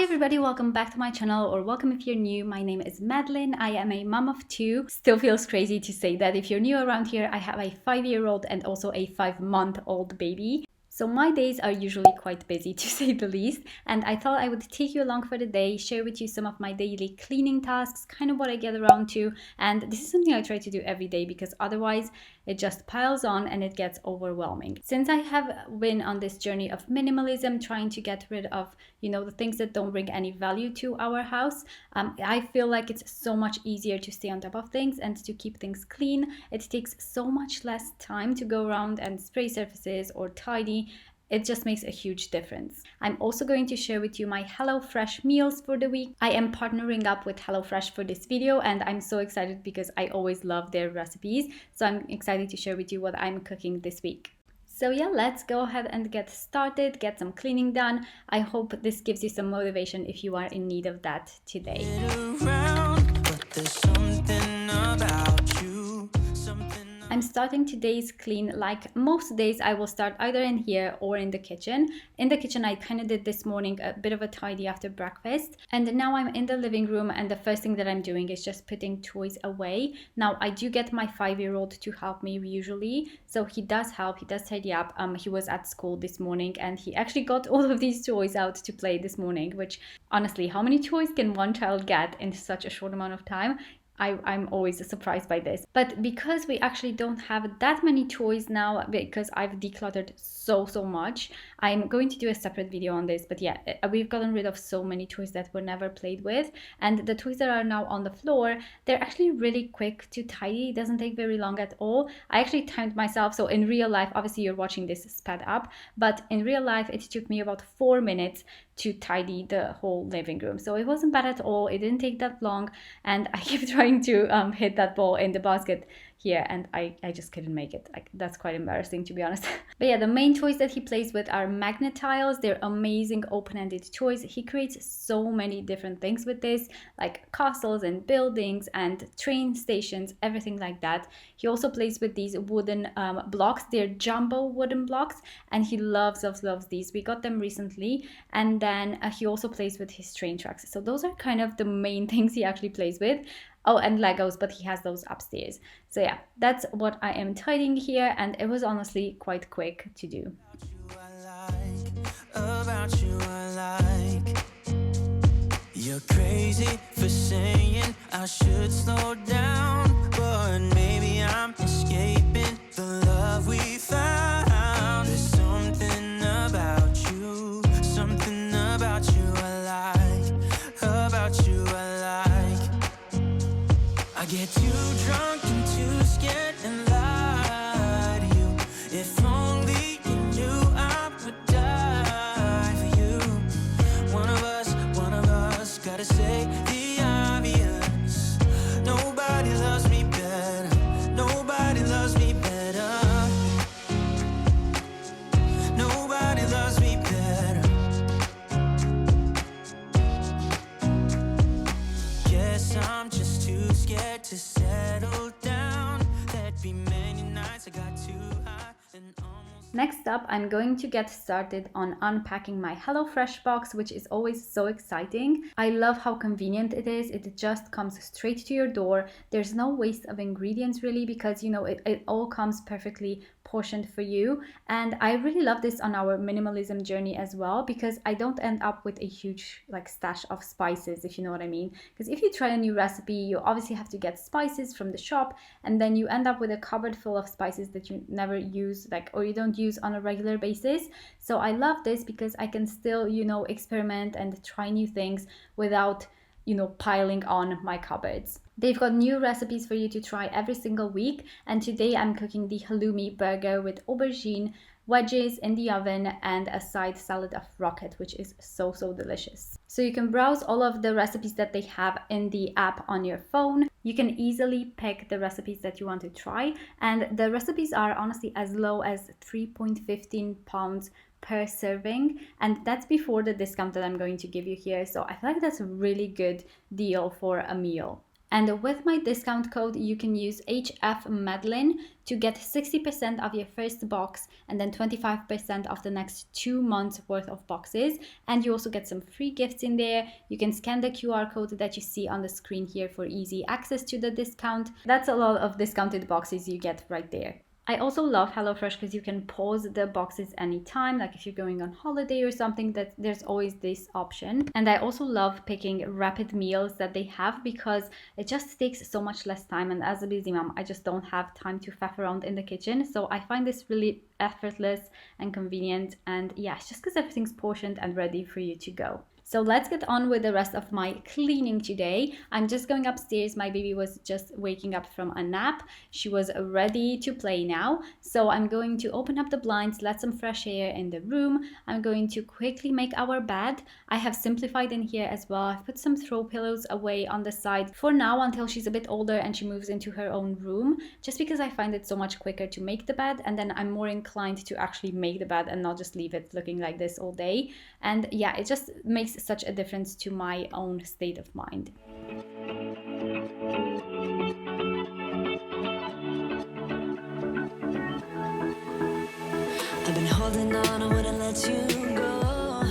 everybody, welcome back to my channel, or welcome if you're new. My name is Madeline. I am a mom of two. Still feels crazy to say that if you're new around here. I have a 5-year-old and also a 5-month-old baby. So my days are usually quite busy to say the least, and I thought I would take you along for the day, share with you some of my daily cleaning tasks, kind of what I get around to, and this is something I try to do every day because otherwise it just piles on and it gets overwhelming. Since I have been on this journey of minimalism, trying to get rid of, the things that don't bring any value to our house, I feel like it's so much easier to stay on top of things and to keep things clean. It takes so much less time to go around and spray surfaces or tidy. It just makes a huge difference. I'm also going to share with you my HelloFresh meals for the week. I am partnering up with HelloFresh for this video, and I'm so excited because I always love their recipes. So I'm excited to share with you what I'm cooking this week. So yeah, let's go ahead and get started, get some cleaning done. I hope this gives you some motivation if you are in need of that today. I'm starting today's clean like most days. I will start either in here or in the kitchen. In the kitchen, I kind of did this morning a bit of a tidy after breakfast. And now I'm in the living room, and the first thing that I'm doing is just putting toys away. Now, I do get my 5-year-old to help me usually. So he does help, he does tidy up. He was at school this morning and he actually got all of these toys out to play this morning, which honestly, how many toys can one child get in such a short amount of time? I'm always surprised by this. But because we actually don't have that many toys now, because I've decluttered so much, I'm going to do a separate video on this. But yeah, we've gotten rid of so many toys that were never played with. And the toys that are now on the floor, they're actually really quick to tidy. It doesn't take very long at all. I actually timed myself. So in real life, obviously you're watching this sped up, but in real life, it took me about 4 minutes to tidy the whole living room. So it wasn't bad at all. It didn't take that long. And I keep trying to hit that ball in the basket here, and I just couldn't make it. That's quite embarrassing, to be honest. But yeah, the main toys that he plays with are magnet tiles. They're amazing open-ended toys. He creates so many different things with this, like castles and buildings and train stations, everything like that. He also plays with these wooden blocks. They're jumbo wooden blocks, and he loves these. We got them recently. And then he also plays with his train tracks. So those are kind of the main things he actually plays with. Oh, and Legos, but he has those upstairs. So yeah, that's what I am tidying here, and it was honestly quite quick to do. You're crazy for saying I should slow down, but maybe I'm escaping the love we found. There's something about you I like, about you I like. I get too drunk and too scared and lie to you. If only you knew I would die for you. One of us gotta say the obvious. Nobody loves me better. Nobody loves me better. Nobody loves me better. Guess I'm just too scared to settle down. There'd be many nights I got too high and almost. Next up, I'm going to get started on unpacking my HelloFresh box, which is always so exciting. I love how convenient it is. It just comes straight to your door. There's no waste of ingredients really, because it all comes perfectly portioned for you. And I really love this on our minimalism journey as well, because I don't end up with a huge stash of spices, if you know what I mean. Because if you try a new recipe, you obviously have to get spices from the shop, and then you end up with a cupboard full of spices that you never use, or you don't use on a regular basis. So I love this because I can still experiment and try new things without piling on my cupboards. They've got new recipes for you to try every single week, and today I'm cooking the halloumi burger with aubergine, wedges in the oven, and a side salad of rocket, which is so delicious. So you can browse all of the recipes that they have in the app on your phone. You can easily pick the recipes that you want to try, and the recipes are honestly as low as 3.15 pounds per serving, and that's before the discount that I'm going to give you here. So I feel like that's a really good deal for a meal. And with my discount code, you can use HF Madeline to get 60% of your first box and then 25% of the next 2 months worth of boxes. And you also get some free gifts in there. You can scan the QR code that you see on the screen here for easy access to the discount. That's a lot of discounted boxes you get right there. I also love HelloFresh because you can pause the boxes anytime, like if you're going on holiday or something, that there's always this option. And I also love picking rapid meals that they have because it just takes so much less time. And as a busy mom, I just don't have time to faff around in the kitchen. So I find this really effortless and convenient. And yeah, it's just because everything's portioned and ready for you to go. So let's get on with the rest of my cleaning today. I'm just going upstairs. My baby was just waking up from a nap. She was ready to play now. So I'm going to open up the blinds, let some fresh air in the room. I'm going to quickly make our bed. I have simplified in here as well. I've put some throw pillows away on the side for now until she's a bit older and she moves into her own room, just because I find it so much quicker to make the bed, and then I'm more inclined to actually make the bed and not just leave it looking like this all day. And yeah, it just makes such a difference to my own state of mind. I've been holding on, I wouldn't let you go.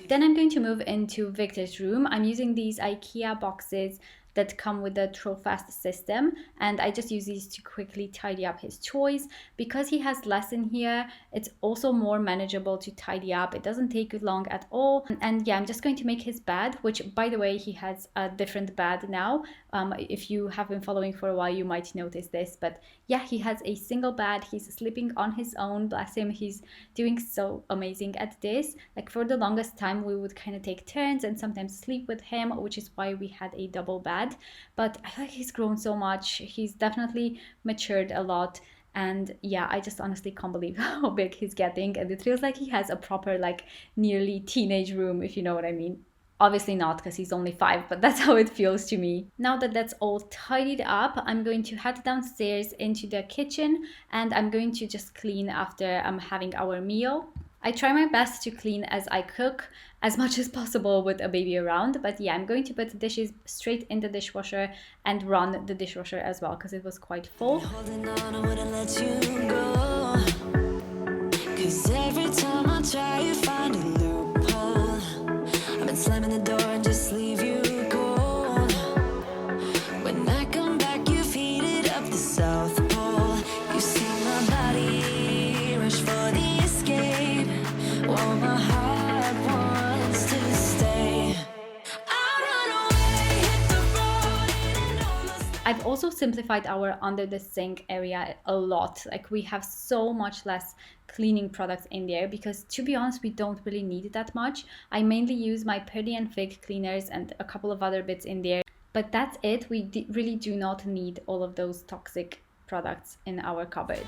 Then I'm going to move into Victor's room. I'm using these Ikea boxes that come with the Trofast system, and I just use these to quickly tidy up his toys. Because he has less in here, it's also more manageable to tidy up. It doesn't take long at all. And yeah, I'm just going to make his bed, which by the way, he has a different bed now. If you have been following for a while, you might notice this, but yeah, he has a single bed. He's sleeping on his own, bless him. He's doing so amazing at this. Like for the longest time, we would kind of take turns and sometimes sleep with him, which is why we had a double bed. But I feel like he's grown so much. He's definitely matured a lot. And yeah, I just honestly can't believe how big he's getting. And it feels like he has a proper, like, nearly teenage room, if you know what I mean. Obviously not, because he's only 5, but that's how it feels to me. Now that that's all tidied up, I'm going to head downstairs into the kitchen and I'm going to just clean after having our meal. I try my best to clean as I cook, as much as possible with a baby around. But yeah, I'm going to put the dishes straight in the dishwasher and run the dishwasher as well because it was quite full. Holding on, I wouldn't let you go. 'Cause every time I try, you find a loophole. I've been slamming the door and just leave you cold. When I come back, you've heated up the South Pole. You see my body rush for the escape. While my heart wants to stay. I've also simplified our under the sink area a lot. Like we have so much less cleaning products in there because, to be honest, we don't really need it that much. I mainly use my Purdy and Fig cleaners and a couple of other bits in there. But that's it. We really do not need all of those toxic products in our cupboards.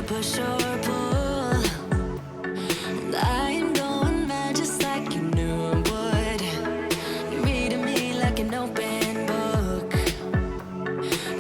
Push or pull, and I am going mad just like you knew I would. You're reading me like an open book.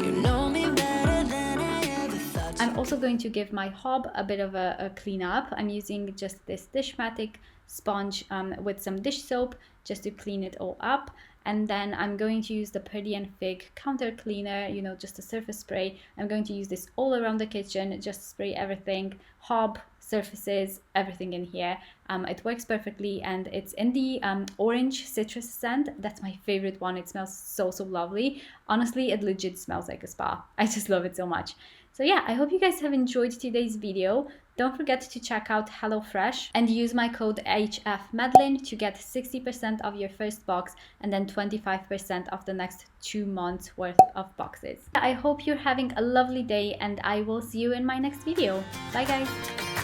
You know me better than I ever thought. I'm also going to give my hob a bit of a clean up. I'm using just this Dishmatic sponge with some dish soap just to clean it all up. And then I'm going to use the Purdy and Fig counter cleaner, you know, just a surface spray. I'm going to use this all around the kitchen, just spray everything, hob, surfaces, everything in here. It works perfectly, and it's in the orange citrus scent. That's my favorite one. It smells so lovely. Honestly, it legit smells like a spa. I just love it so much. So yeah, I hope you guys have enjoyed today's video. Don't forget to check out HelloFresh and use my code HFMadeline to get 60% of your first box and then 25% of the next 2 months worth of boxes. I hope you're having a lovely day and I will see you in my next video. Bye guys!